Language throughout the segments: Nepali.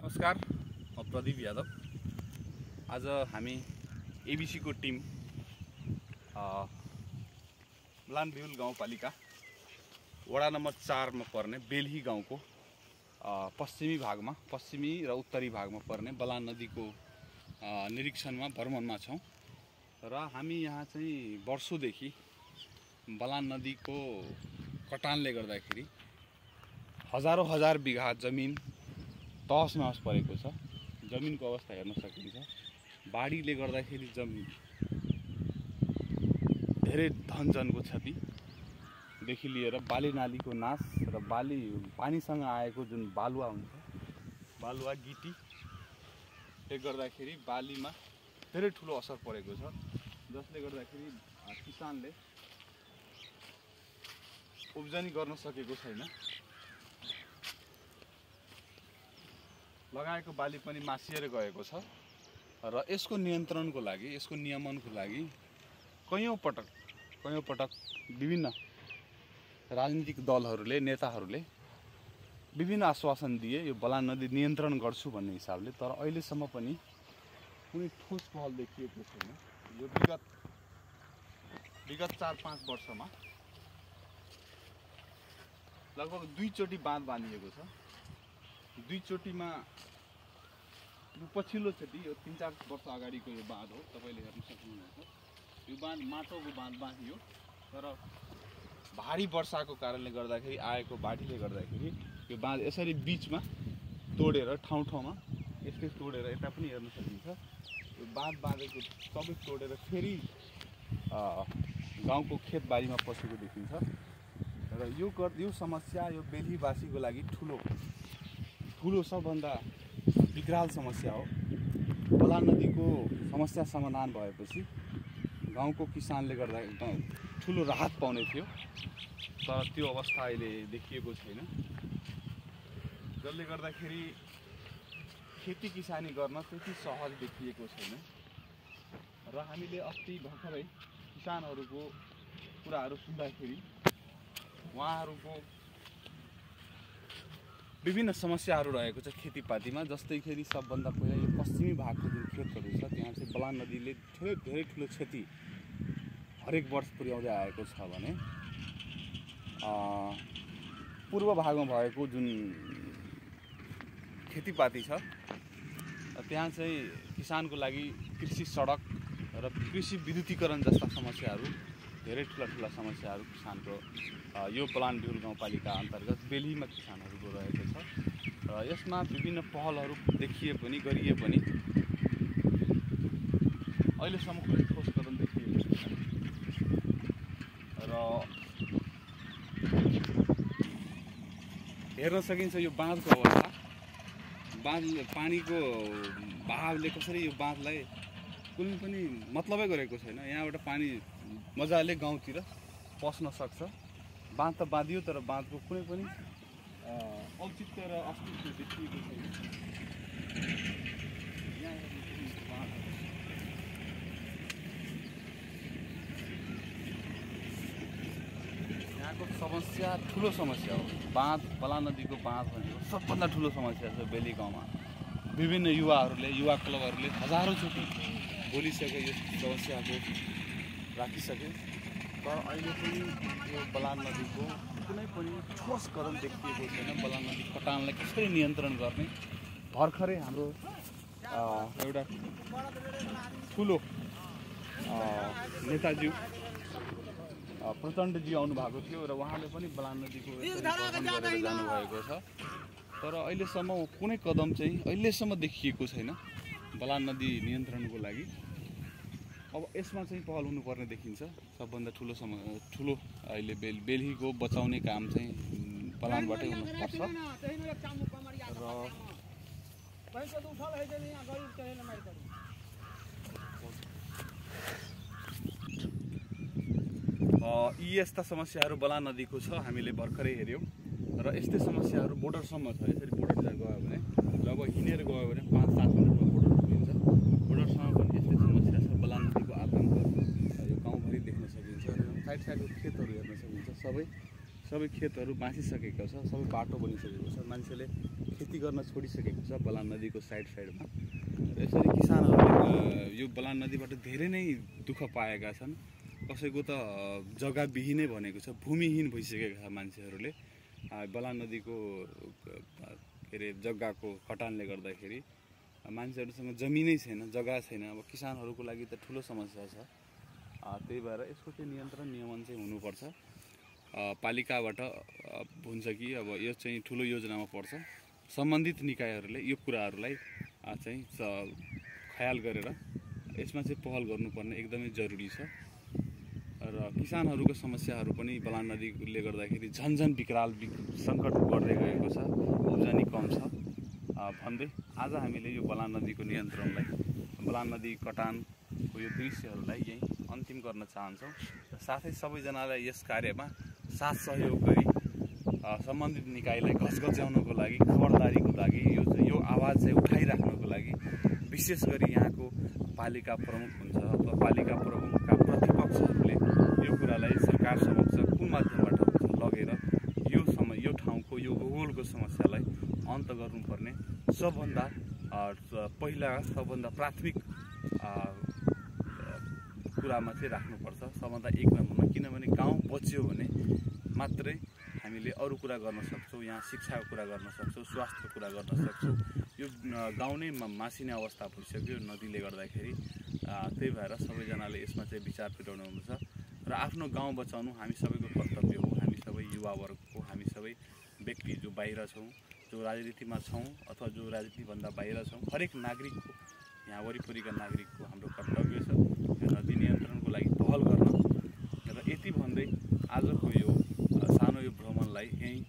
नमस्कार, म प्रदीप यादव। आज हामी एबीसी को टिम बलानबिहुल गाउँपालिका वडा नम्बर 4 में पर्ने बेल्ही गाउँको पश्चिमी र उत्तरी भागमा पर्ने बलान नदीको निरीक्षणमा भ्रमणमा छौं र हामी यहाँ चाहिँ वर्षौंदेखि बलान नदीको कटानले गर्दाखेरि हजार बिघा जमिन तहस नहस परेको छ। जमिनको अवस्था हेर्न सकिन्छ। बाढीले गर्दाखेरि जमिन धेरै धनजनको क्षतिदेखि लिएर बाली नालीको नाश र पानीसँग आएको जुन बालुवा हुन्छ, बालुवा गिटीले गर्दाखेरि बालीमा धेरै ठुलो असर परेको छ, जसले गर्दाखेरि किसानले उब्जनी गर्न सकेको छैन। लगाएको बाली पनि मासिएर गएको छ र यसको नियन्त्रणको लागि, यसको नियमनको लागि कयौं पटक विभिन्न राजनीतिक दलहरूले, नेताहरूले विभिन्न आश्वासन दिए यो बलान नदी नियन्त्रण गर्छु भन्ने हिसाबले, तर अहिलेसम्म पनि कुनै ठोस पहल देखिएको छैन। यो विगत 4-5 वर्षमा लगभग 2 चोटि बाँध बाँधिएको छ। 2 चोटिमा यो पछिल्लो चोटि, यो 3-4 वर्ष अगाडिको यो बाँध हो, तपाईले हेर्न सक्नुहुन्छ। यो बाँध माटोको बाँध बाँधियो, तर भारी वर्षाको कारणले गर्दाखेरि, आएको बाढीले गर्दाखेरि यो बाँध यसरी बीचमा तोडेर ठाउँ-ठाउँमा यस्तै तोडेर, यता पनि हेर्न सकिन्छ, यो बाँध बाँधेको सबै तोडेर फेरि गाउँको खेतबारीमा पसेको देखिन्छ। र यो समस्या यो बेल्हीवासीको लागि ठुलो सबभन्दा विकराल समस्या हो। बलान नदीको समस्या समाधान भएपछि गाउँको किसानले गर्दा एकदम ठुलो राहत पाउने थियो, तर त्यो अवस्था अहिले देखिएको छैन, जसले गर्दाखेरि खेती किसानी गर्न त्यति सहज देखिएको छैन। र हामीले अस्ति भर्खरै किसानहरूको कुराहरू सुन्दाखेरि उहाँहरूको विभिन्न समस्याहरू रहेको छ खेतीपातीमा। जस्तैखेरि सबभन्दा पहिला यो पश्चिमी भागको जुन खेतहरू छ, त्यहाँ चाहिँ बलान नदीले धेरै ठुलो क्षति हरेक वर्ष पुर्याउँदै आएको छ भने पूर्व भागमा भएको जुन खेतीपाती छ, त्यहाँ चाहिँ किसानको लागि कृषि सडक र कृषि विद्युतीकरण जस्ता समस्याहरू, धेरै ठुला समस्याहरू किसानको यो बलानबिहुल गाउँपालिका अन्तर्गत बेल्हीमा किसानहरूको रहेको छ। र यसमा विभिन्न पहलहरू देखिए पनि, गरिए पनि अहिलेसम्म कुनै ठोस कदम देखिएको छैन। र हेर्न सकिन्छ यो बाँधको अवस्था, पानीको बहावले कसरी यो बाँधलाई कुनै पनि मतलबै गरेको छैन। यहाँबाट पानी मजाले गाउँतिर पस्न सक्छ। बाँध त बाँधियो, तर बाँधको कुनै पनि औचित्य र अस्तित्व देखिएको छैन। यहाँको समस्या ठुलो समस्या हो। बलान नदीको बाँध भनेको सबभन्दा ठुलो समस्या छ बेल्ही गाउँमा। विभिन्न युवा क्लबहरूले हजारौँचोटि बोलिसके, यो समस्याको राखिसके, तर अहिले पनि यो बलान नदीको कुनै पनि ठोस कदम देखिएको छैन। बलान नदी कटानलाई कसरी नियन्त्रण गर्ने भर्खरै हाम्रो एउटा ठुलो नेताज्यू प्रचण्डजी आउनु भएको थियो र उहाँले पनि बलान नदीको जानुभएको छ, तर अहिलेसम्म कुनै कदम चाहिँ अहिलेसम्म देखिएको छैन बलान नदी नियन्त्रणको लागि। अब यसमा चाहिँ पहल हुनुपर्ने देखिन्छ। सबभन्दा ठुलो अहिले बेल्हीको बचाउने काम चाहिँ बलानबाटै हुनुपर्छ। र यी यस्ता समस्याहरू बलान नदीको छ, हामीले भर्खरै हेऱ्यौँ। र यस्तै समस्याहरू बोर्डरसम्म छ। यसरी बोर्डरतिर गयो भने, जब हिँडेर गयो भने 5-7 मिनटमा बोर्डर पुगिन्छ। बोर्डरसम्म पनि यस्तै समस्या छ। बलान नदीको आतङ्क यो गाउँभरि देख्न सकिन्छ। साइडको खेतहरू हेर्न सकिन्छ। सबै खेतहरू बाँचिसकेको छ, सबै बाटो बनिसकेको छ। मान्छेले खेती गर्न छोडिसकेको छ बलान नदीको साइडमा। र यसरी किसानहरूले यो बलान नदीबाट धेरै नै दुःख पाएका छन्। कसैको त जग्गा विहीनै भनेको छ, भूमिहीन भइसकेका छ मान्छेहरूले। बलान नदीको के अरे जग्गाको कटानले गर्दाखेरि मान्छेहरूसँग जमिनै छैन, जग्गा छैन। अब किसानहरूको लागि त ठुलो समस्या छ। त्यही भएर यसको चाहिँ नियन्त्रण नियमन चाहिँ हुनुपर्छ। पालिकाबाट हुन्छ कि अब यो चाहिँ ठुलो योजनामा पर्छ। सम्बन्धित निकायहरूले यो कुराहरूलाई चाहिँ ख्याल गरेर यसमा चाहिँ पहल गर्नुपर्ने एकदमै जरुरी छ। र किसानहरूको समस्याहरू पनि बलान नदीले गर्दाखेरि झन्झन विकराल सङ्कट बढ्दै गएको छ, उब्जनी कम छ भन्दै आज हामीले यो बलान नदीको नियन्त्रणलाई, बलान नदी कटानको यो दृश्यहरूलाई यहीँ अन्तिम गर्न चाहन्छौँ। र साथै सबैजनालाई यस कार्यमा साथ सहयोग गरी सम्बन्धित निकायलाई घचघच्याउनको लागि, खबरदारीको लागि, यो आवाज चाहिँ उठाइराख्नको लागि विशेष गरी यहाँको पालिका प्रमुख हुन्छ अथवा पालिका प्रमुखका प्रतिपक्षहरूले यो कुरालाई सरकार समक्ष कुन माध्यमबाट हुन्छ लगेर यो ठाउँको यो भूगोलको समस्यालाई अन्त गर्नुपर्ने सबभन्दा पहिला, सबभन्दा प्राथमिक कुरामा चाहिँ राख्नुपर्छ, सबभन्दा एक नम्बरमा। किनभने गाउँ बच्यो भने मात्रै हामीले अरू कुरा गर्न सक्छौँ। यहाँ शिक्षाको कुरा गर्न सक्छौँ, स्वास्थ्यको कुरा गर्न सक्छौँ। यो गाउँ नै मासिने अवस्था भइसक्यो नदीले गर्दाखेरि। त्यही भएर सबैजनाले यसमा चाहिँ विचार फिराउनुपर्छ र आफ्नो गाउँ बचाउनु हामी सबैको कर्तव्य हो। हामी सबै युवावर्गको, हामी सबै व्यक्ति जो बाहिर छौँ, जो राजनीतिमा छौँ अथवा जो राजनीतिभन्दा बाहिर छौँ, हरेक नागरिकको, यहाँ वरिपरिका नागरिकको हाम्रो कर्तव्य छ यो नदी नियन्त्रणको लागि पहल गर्न। र यति भन्दै आजको यो सानो यो भ्रमणलाई यहीँ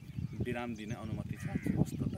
विराम दिने अनुमति चाहन्छु। हस्त।